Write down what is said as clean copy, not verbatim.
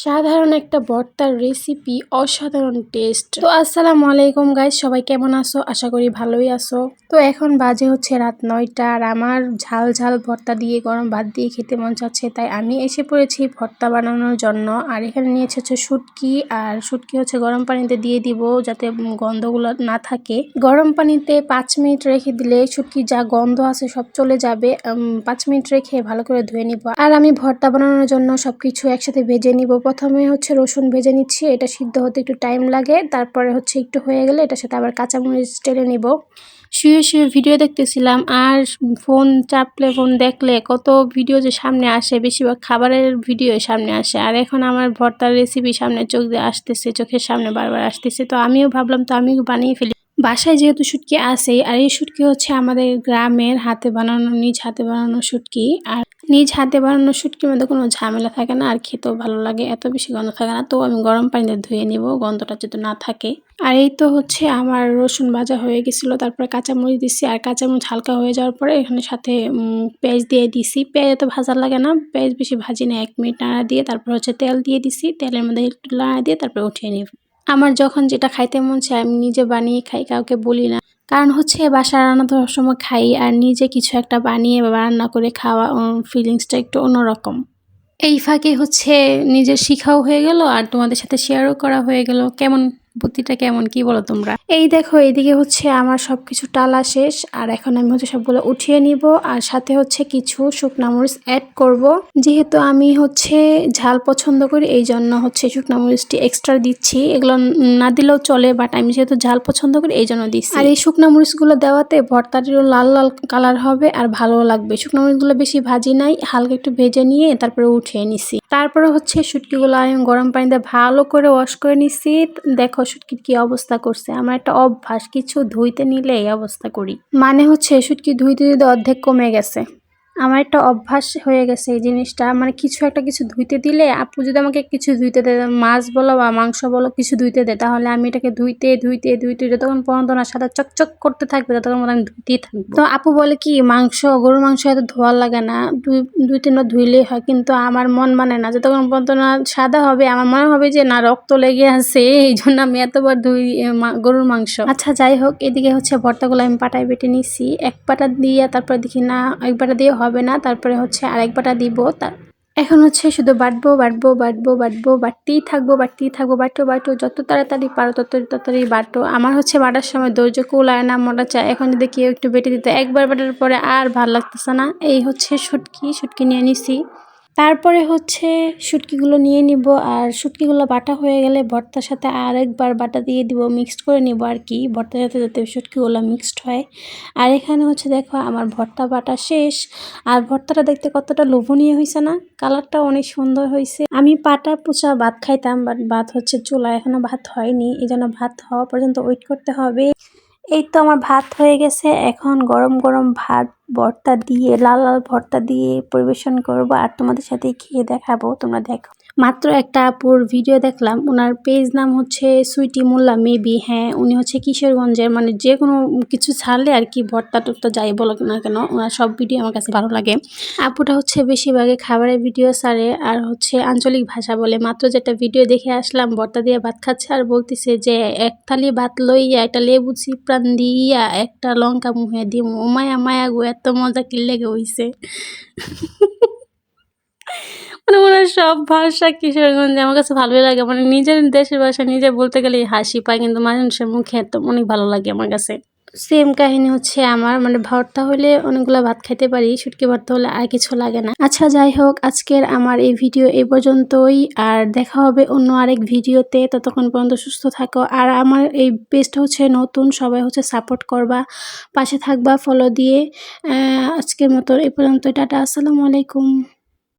সাধারণ একটা ভর্তার রেসিপি, অসাধারণ টেস্ট। তো আসসালামু আলাইকুম গাইস, সবাই কেমন আছো? আশা করি ভালোই আছো। তো এখন বাজে হচ্ছে রাত 9টা আর আমার ঝাল ঝাল ভর্তা দিয়ে গরম ভাত দিয়ে খেতে মন চাচ্ছে, তাই আমি এসে পড়েছি ভর্তা বানানোর জন্য। আর এখানে নিয়েছে হচ্ছে শুটকি, আর শুটকি হচ্ছে গরম পানিতে দিয়ে দিব যাতে গন্ধগুলো না থাকে। গরম পানিতে 5 মিনিট রেখে দিলে শুটকি যা গন্ধ আছে সব চলে যাবে। 5 মিনিট রেখে ভালো করে ধুয়ে নিব। আর আমি ভর্তা বানানোর জন্য সবকিছু একসাথে ভেজে নিব। প্রথমে হচ্ছে রসুন ভেজে নিচ্ছি, এটা সিদ্ধ হতে একটু টাইম লাগে। তারপরে হচ্ছে একটু হয়ে গেলে এটার সাথে আবার কাঁচামরিচ টেলে নিব। শুয়ে শুয়ে ভিডিও দেখতেছিলাম, আর ফোন চাপলে ফোন দেখলে কত ভিডিও যে সামনে আসে, বেশিরভাগ খাবারের ভিডিও সামনে আসে। আর এখন আমার ভর্তার রেসিপি সামনে চোখ দিয়ে আসতেছে, চোখের সামনে বারবার আসতেছে। তো আমিও ভাবলাম তো আমিও বানিয়ে ফেলি। বাসায় যেহেতু শুটকি আছেই, আর এই শুটকি হচ্ছে আমাদের গ্রামের হাতে বানানো, নিজ হাতে বানানো শুটকি। আর নিজ হাতে বানানো শুটকির মধ্যে কোনো ঝামেলা থাকে না, আর খেতেও ভালো লাগে, এত বেশি গন্ধ থাকে না। তো আমি গরম পানিতে ধুয়ে নিব গন্ধটা যাতে না থাকে। আর এই তো হচ্ছে আমার রসুন ভাজা হয়ে গেছিল, তারপরে কাঁচামরিচ দিচ্ছি, আর কাঁচামরিচ হালকা হয়ে যাওয়ার পরে এখানে সাথে পেঁয়াজ দিয়ে দিছি। পেঁয়াজ এত ভাজা লাগে না, পেঁয়াজ বেশি ভাজি না, 1 মিনিট নাড়া দিয়ে তারপর হচ্ছে তেল দিয়ে দিছি, তেলের মধ্যে একটু নাড়া দিয়ে তারপরে উঠিয়ে নিব। আমার যখন যেটা খাইতে মন চায় আমি নিজে বানিয়ে খাই, কাউকে বলি না। কারণ হচ্ছে বাসার রান্না তো সবসময় খাই, আর নিজে কিছু একটা বানিয়ে বা রান্না করে খাওয়া ফিলিংসটা একটু অন্যরকম। এই ফাঁকে হচ্ছে নিজের শিখাও হয়ে গেল, আর তোমাদের সাথে শেয়ারও করা হয়ে গেল। কেমন বুদ্ধিটা, কেমন কি বলো তোমরা? এই দেখো, এইদিকে হচ্ছে আমার সবকিছু টালা শেষ, আর এখন আমি হচ্ছে সবগুলো উঠিয়ে নিব। আর সাথে হচ্ছে কিছু শুকনা মরিচ অ্যাড করব। যেহেতু আমি হচ্ছে ঝাল পছন্দ করি, এই জন্য হচ্ছে শুকনা মরিচটি এক্সট্রা দিচ্ছি। এগুলো না দিলেও চলে, বাট আমি যেহেতু ঝাল পছন্দ করি এই জন্য দিচ্ছি। আর এই শুকনা মরিচগুলো দেওয়াতে ভর্তাটিরও লাল লাল কালার হবে আর ভালো লাগবে। শুকনা মরিচগুলো বেশি ভাজি নাই, হালকা একটু ভেজে নিয়ে তারপরে উঠিয়ে নিছি। তারপরে হচ্ছে শুটকিগুলো আমি গরম পানিতে ভালো করে ওয়াশ করে নিছি। দেখো শুটকির কি অবস্থা করছে। আমার একটা অভ্যাস, কিছু ধুইতে নিলে এই অবস্থা করি, মানে হচ্ছে শুটকি ধুইতে ধুইতে অর্ধেক কমে গেছে। আমার একটা অভ্যাস হয়ে গেছে এই জিনিসটা, মানে কিছু ধুইতে দিলে, আপু যদি আমাকে কিছু ধুইতে দেয়, মাছ বলো বা মাংস বলো, কিছু ধুইতে দেয়, তাহলে আমি এটাকে ধুইতে ধুইতে ধুইতে যতক্ষণ পর্যন্ত না সাদা চকচক করতে থাকবে ততক্ষণ পর্যন্ত আমি ধুইতেই থাকবো। তো আপু বলে কি গরুর মাংস এত ধোয়া লাগে না, দুই তিনবার ধুইলেই হয়, কিন্তু আমার মন মানে না। যতক্ষণ পর্যন্ত না সাদা হবে আমার মনে হবে যে না রক্ত লেগে আছে, এই জন্য আমি এতবার ধুই গরুর মাংস। আচ্ছা যাই হোক, এদিকে হচ্ছে ভর্তাগুলো আমি পাটায় বেটে নিছি। এক পাটা দিয়ে তারপরে দেখি না এক পাটা দিয়ে হবে না, তারপরে হচ্ছে আরেক বাটা দিব। এখন হচ্ছে শুধু বাটবো বাটবো বাটবো বাটবো, বাটতেই থাকবো বাটতেই থাকবো, বাটো বাটো, যত তাড়াতাড়ি পারো তত তাড়াতাড়ি বাটো। আমার হচ্ছে বাটার সময় ধৈর্য কুলায় না, মনে চায় এখন যদি কেউ একটু বেটে দিতে, একবার বাটার পরে আর ভাল লাগতেছে না। এই হচ্ছে শুটকি নিয়ে নিছি। তারপরে হচ্ছে শুটকিগুলো নিয়ে নিব, আর শুটকিগুলো বাটা হয়ে গেলে ভর্তার সাথে আরেকবার বাটা দিয়ে দিব, মিক্সড করে নিব আর কি, ভর্তার সাথে যাতে শুটকিগুলো মিক্সড হয়। আর এখানে হচ্ছে দেখো আমার ভর্তা বাটা শেষ। আর ভর্তাটা দেখতে কতটা লোভনীয় হয়েছে না, কালারটা অনেক সুন্দর হয়েছে। আমি পাটা পোচা ভাত খাইতাম, বাট ভাত হচ্ছে চুলায়, এখনো ভাত হয়নি, এই জন্য ভাত হওয়া পর্যন্ত ওয়েট করতে হবে। এই তো আমার ভাত হয়ে গেছে, এখন গরম গরম ভাত ভর্তা দিয়ে, লাল লাল ভর্তা দিয়ে পরিবেশন করব, আর তোমাদের সাথে খেয়ে দেখাবো। তোমরা দেখো, মাত্র একটা আপুর ভিডিও দেখলাম, ওনার পেজ নাম হচ্ছে সুইটি মোল্লা মেবি, হ্যাঁ উনি হচ্ছে কিশোরগঞ্জের, মানে যে কোনো কিছু ছাড়লে আর কি, ভর্তা টর্তা যাই বলো না কেন, ওনার সব ভিডিও আমার কাছে ভালো লাগে। আপুটা হচ্ছে বেশিরভাগে খাবারের ভিডিও ছাড়ে, আর হচ্ছে আঞ্চলিক ভাষা বলে। মাত্র যেটা ভিডিও দেখে আসলাম, ভর্তা দিয়ে ভাত খাচ্ছে আর বলতেছে যে এক থালি ভাত লইয়া একটা লেবু চিপড়ান দিয়া একটা লঙ্কা মুহে দিম, ও মায়া মায়া গো, এত মজা কি লেগে হইছে। মানে ওনার সব ভাষা কিশোরগঞ্জে আমার কাছে ভালোই লাগে, মানে নিজের দেশের ভাষা নিজে বলতে গেলে হাসি পায়, কিন্তু মানুষের মুখে তো অনেক ভালো লাগে আমার কাছে। সেম কাহিনী হচ্ছে আমার, মানে ভর্তা হলে অনেকগুলো ভাত খাইতে পারি, শুটকি ভর্তা হলে আর কিছু লাগে না। আচ্ছা যাই হোক, আজকের আমার এই ভিডিও এই পর্যন্তই, আর দেখা হবে অন্য আরেক ভিডিওতে। ততক্ষণ পর্যন্ত সুস্থ থাকো, আর আমার এই পেজটা হচ্ছে নতুন, সবাই হচ্ছে সাপোর্ট করবা, পাশে থাকবা ফলো দিয়ে। আজকের মতো এই পর্যন্ত, টাটা, আসসালামু আলাইকুম।